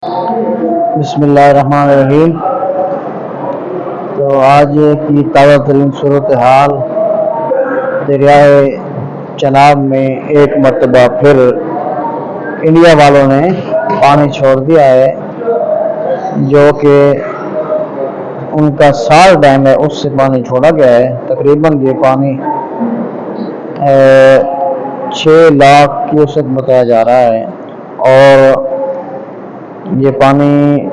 بسم اللہ الرحمن الرحیم۔ تو آج کی تازہ ترین صورتحال دریائے چناب میں ایک مرتبہ پھر انڈیا والوں نے پانی چھوڑ دیا ہے، جو کہ ان کا سال ڈیم ہے اس سے پانی چھوڑا گیا ہے۔ تقریباً یہ پانی 6 لاکھ کیوسک بتایا جا رہا ہے، اور یہ پانی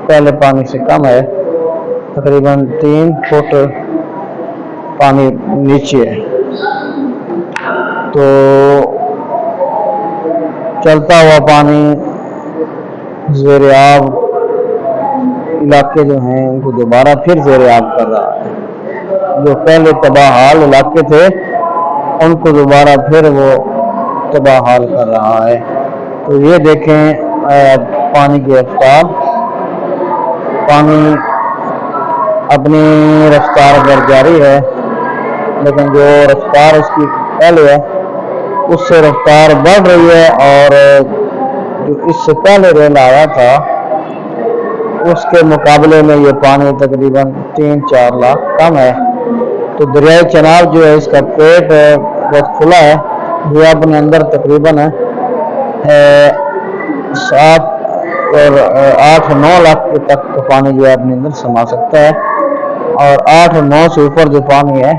پہلے پانی سے کم ہے، تقریباً 3 فٹ پانی نیچے ہے۔ تو چلتا ہوا پانی زیر آب علاقے جو ہیں ان کو دوبارہ پھر زیر آب کر رہا ہے۔ جو پہلے تباہ حال علاقے تھے ان کو دوبارہ پھر وہ تباہ حال کر رہا ہے۔ تو یہ دیکھیں پانی کی رفتار، پانی اپنی رفتار پر جاری ہے، لیکن جو رفتار اس کی پہلے ہے اس سے رفتار بڑھ رہی ہے، اور جو اس سے پہلے ریل آیا تھا اس کے مقابلے میں یہ پانی تقریباً 3-4 لاکھ کم ہے۔ تو دریائے چناب جو ہے اس کا پیٹ بہت کھلا ہے، یہ اپنے اندر تقریباً 7 اور 8-9 لاکھ تک کا پانی جو ہے اپنے اندر سما سکتا ہے، اور 8-9 سے اوپر جو پانی ہے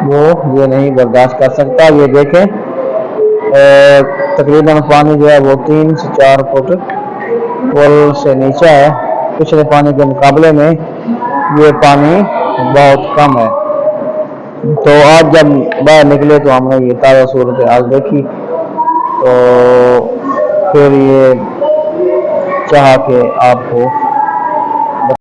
وہ یہ نہیں برداشت کر سکتا۔ یہ دیکھیں تقریباً پانی جو ہے وہ 3 سے 4 فٹ پول سے نیچے ہے، پچھلے پانی کے مقابلے میں یہ پانی بہت کم ہے۔ تو آج جب باہر نکلے تو ہم نے یہ تازہ صورتحال دیکھی، تو پھر یہ چاہا کہ آپ کو